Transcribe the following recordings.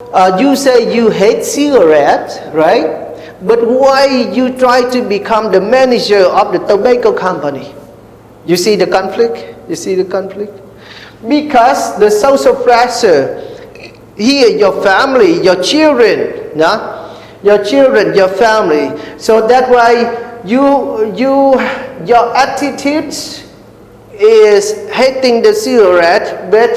You say you hate cigarettes, right? But why you try to become the manager of the tobacco company? You see the conflict? You see the conflict? Because the social pressure here, your family, your children, yeah? Your children, your family. So that's why your attitudes is hating the cigarette, but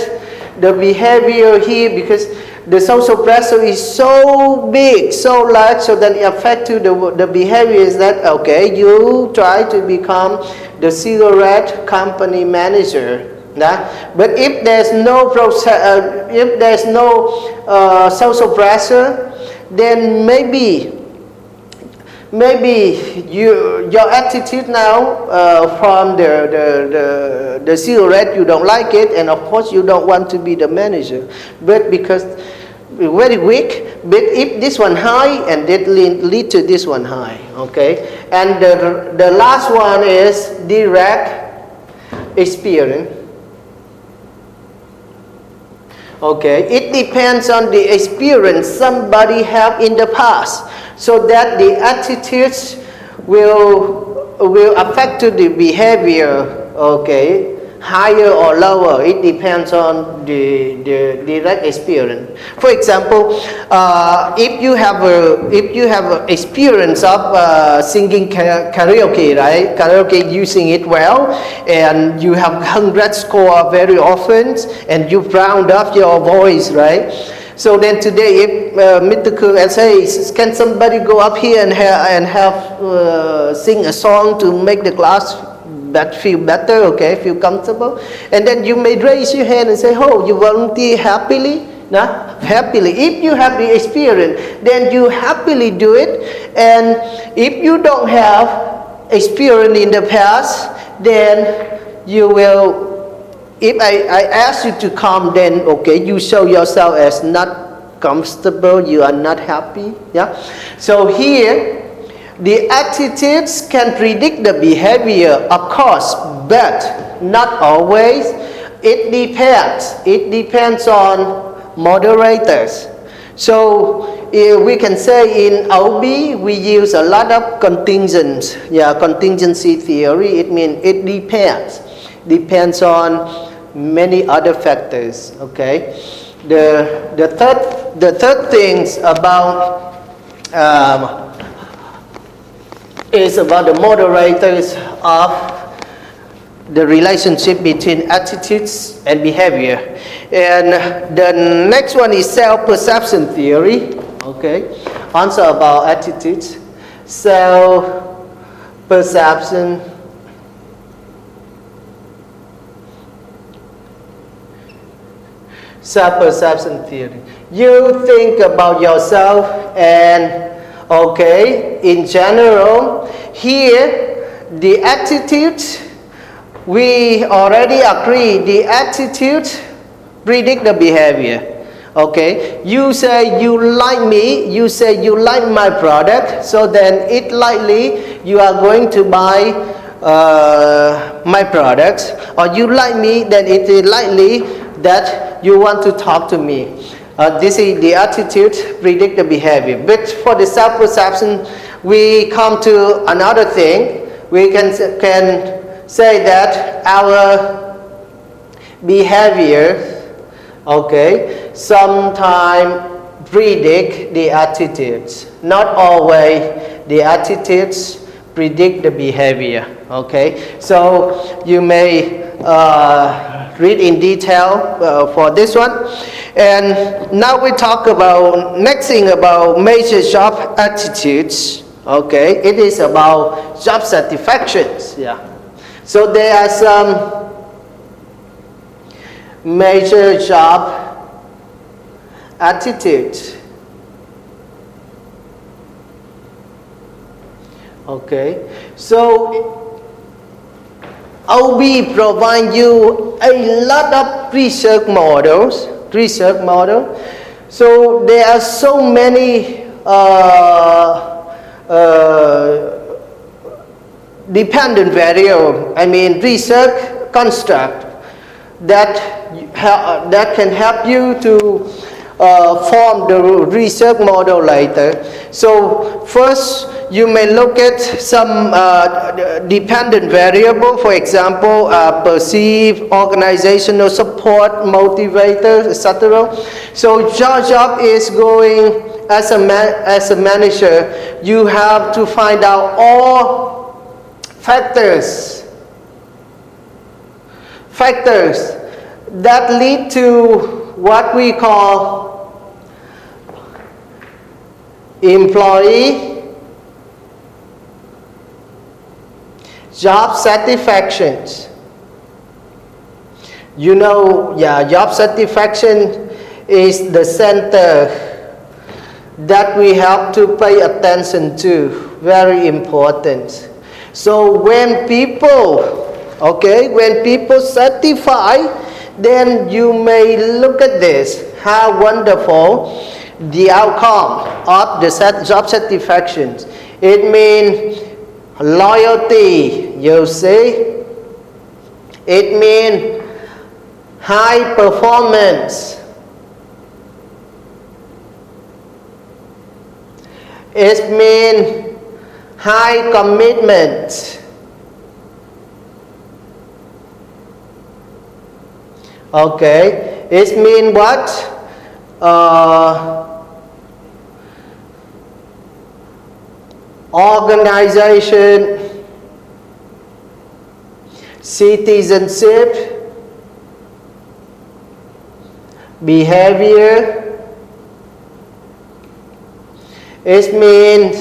the behavior here, because the social pressure is so big, so large, so that it affects you. The behavior is that, okay, you try to become the cigarette company manager. But if there's no process, if there's no social pressure, then maybe your attitude now from the cigarette, you don't like it, and of course you don't want to be the manager, but because very weak. But if this one high, and that lead to this one high, okay. And the last one is direct experience. Okay, it depends on the experience somebody have in the past, so that the attitudes will affect to the behavior. Okay, higher or lower, it depends on the direct experience. For example, if you have a experience of singing karaoke, right? Karaoke, you sing it well, and you have 100 score very often, and you round up your voice, right? So then today, if Mr. Kung says, can somebody go up here and have sing a song to make the class that feel better, okay, feel comfortable, and then you may raise your hand and say, oh, you volunteer happily, nah? Happily. If you have the experience, then you happily do it. And if you don't have experience in the past, then you will, if I ask you to come, then okay, you show yourself as not comfortable, you are not happy, yeah. So here, the attitudes can predict the behavior, of course, but not always. It depends. It depends on moderators. So we can say in OB we use a lot of contingents. Yeah, contingency theory. It means it depends. Depends on many other factors. Okay. The third things about is about the moderators of the relationship between attitudes and behavior. And the next one is self-perception theory. Okay, also about attitudes. Self-perception. Self-perception theory. You think about yourself, and okay, in general, here, the attitude, we already agree, the attitude predict the behavior. Okay, you say you like me, you say you like my product, so then it likely you are going to buy my products, or you like me, then it is likely that you want to talk to me. This is the attitude predict the behavior. But for the self-perception, we come to another thing. We can say that our behavior, okay, sometimes predict the attitudes. Not always the attitudes predict the behavior. Okay, so you may read in detail for this one. And now we talk about next thing about major job attitudes. Okay, it is about job satisfactions. Yeah, so there are some major job attitudes. Okay, so OB provide you a lot of research models. So there are so many dependent variable. I mean research construct that can help you to form the research model later. So first, you may look at some dependent variable, for example, perceived, organizational support, motivators, etc. So your job is going as a manager, you have to find out all factors that lead to what we call employee job satisfaction. You know, job satisfaction is the center that we have to pay attention to. Very important. So when people satisfy, then you may look at this, how wonderful the outcome of the job satisfaction. It means loyalty, you see. It means high performance. It means high commitment. Okay, it means what? Organization, citizenship, behavior. It means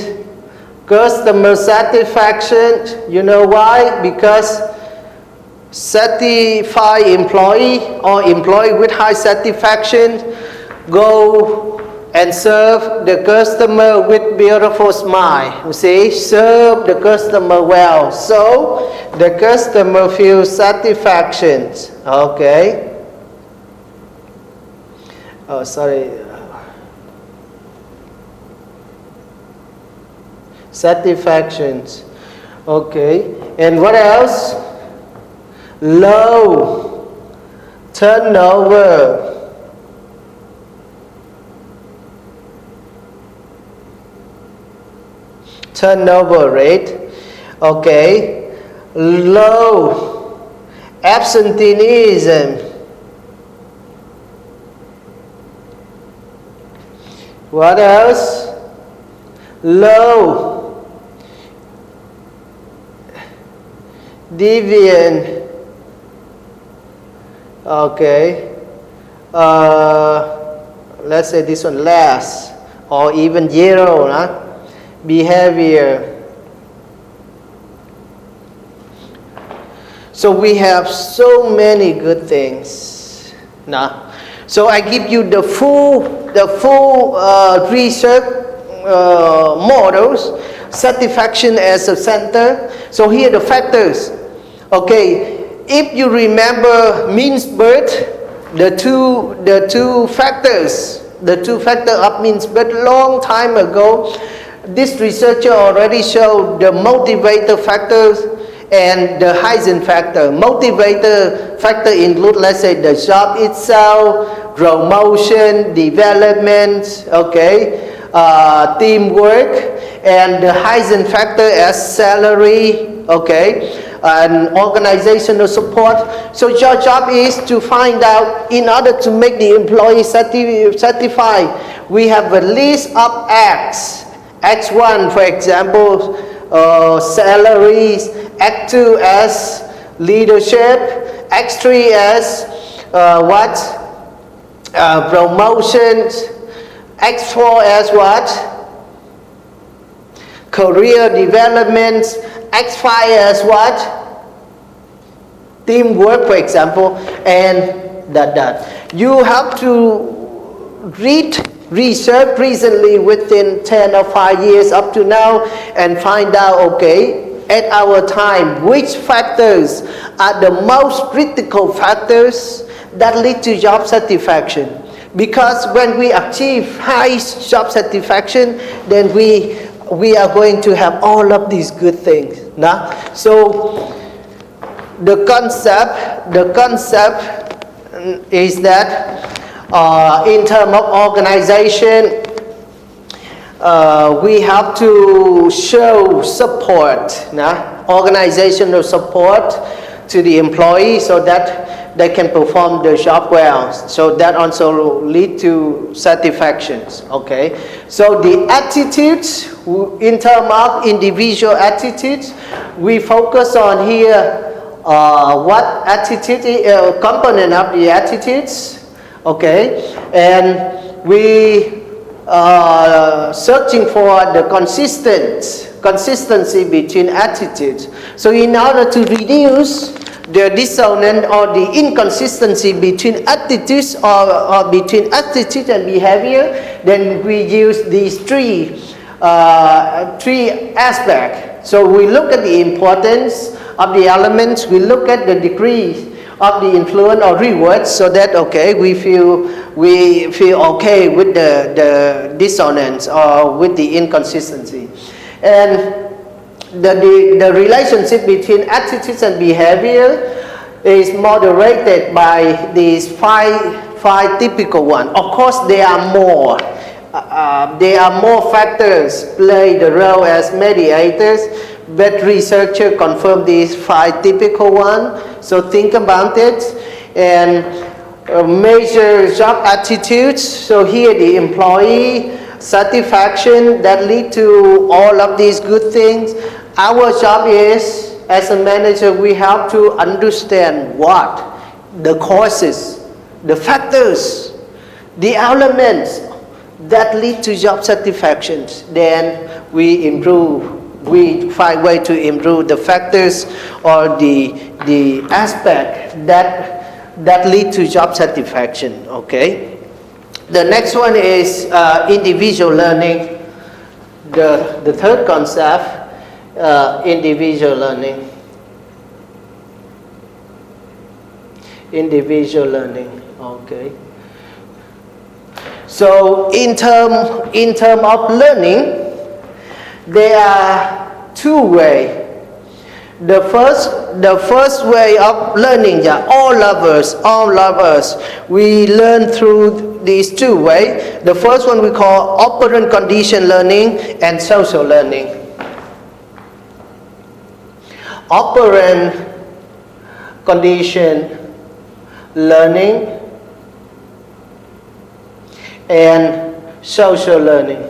customer satisfaction. You know why? Because satisfied employee or employee with high satisfaction go and serve the customer with beautiful smile. You see, serve the customer well, so the customer feels satisfaction. Okay. Oh, sorry. Satisfactions. Okay. And what else? Low turnover. Turnover rate. Okay. Low absenteeism. What else? Low deviant. Okay. Let's say this one, less or even zero. Behavior. So we have so many good things. So I give you the full research models, satisfaction as a center. So here are the factors. Okay, if you remember Mintzberg, the two factors of Mintzberg long time ago, this researcher already showed the motivator factors and the Heisenberg factor. Motivator factor include, let's say, the job itself, promotion, development, okay, teamwork, and the Heisenberg factor as salary, okay, and organizational support. So your job is to find out, in order to make the employee satisfied, we have a list of X. X1, for example, salaries, X2 as leadership, X3 as promotions, X4 as what? Career development, X5 as what? Teamwork, for example, and that. You have to read research recently within 10 or 5 years up to now and find out, okay, at our time, which factors are the most critical factors that lead to job satisfaction. Because when we achieve high job satisfaction, then we are going to have all of these good things. So the concept is that In terms of organization, we have to show support, organizational support to the employee so that they can perform the job well. So that also lead to satisfactions. Okay. So the attitudes, in terms of individual attitudes, we focus on here what attitude component of the attitudes. Okay, and we searching for the consistency between attitudes. So in order to reduce the dissonance or the inconsistency between attitudes or between attitude and behavior, then we use these three aspects. So we look at the importance of the elements, we look at the degree of the influence or reward, so that we feel okay with the dissonance or with the inconsistency. And the relationship between attitudes and behavior is moderated by these five typical ones. Of course, there are more. There are more factors play the role as mediators, but researchers confirm these five typical ones. So think about it and measure job attitudes. So here the employee satisfaction that lead to all of these good things. Our job is, as a manager, we have to understand what the causes, the factors, the elements that lead to job satisfactions. Then we improve. We find way to improve the factors or the aspect that lead to job satisfaction. Okay. The next one is individual learning. The third concept, individual learning. Individual learning. Okay. So in term of learning, there are two ways. The first way of learning, all of us, we learn through these two ways. The first one we call operant condition learning and social learning. Operant condition learning and social learning.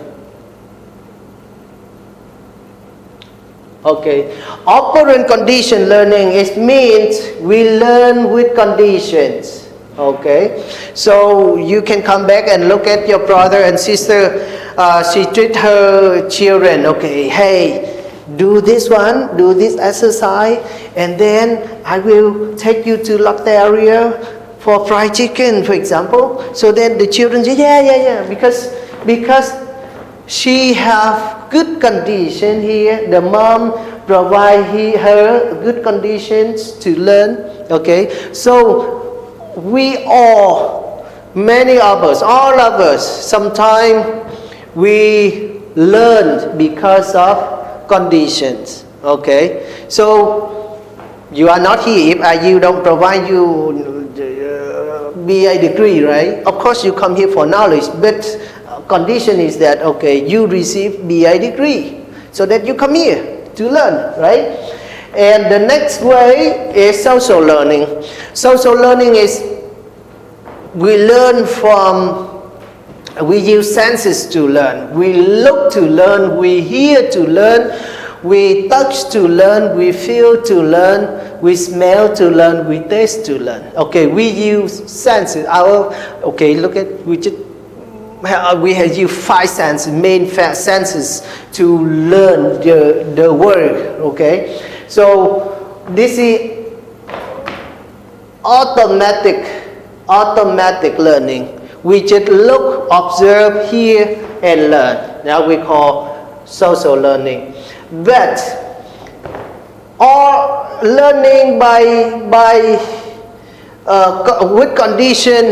Okay, operant condition learning, it means we learn with conditions. Okay, so you can come back and look at your brother and sister. She treat her children. Okay, hey, do this one, do this exercise, and then I will take you to Lotteria for fried chicken, for example. So then the children say, yeah, because she have good condition here. The mom provide her good conditions to learn. Okay, so we all, many of us, all of us, sometimes we learn because of conditions. Okay, so you are not here if you don't provide you BA degree, right? Of course you come here for knowledge, but condition is that you receive BA degree so that you come here to learn, right? And the next way is social learning. Social learning is we learn from, we use senses to learn. We look to learn, we hear to learn, we touch to learn, we feel to learn, we smell to learn, we taste to learn. Okay, we use senses. We have used five senses, main senses to learn the word. Okay, so this is automatic learning. We just look, observe, hear, and learn. Now we call social learning. But all learning by with condition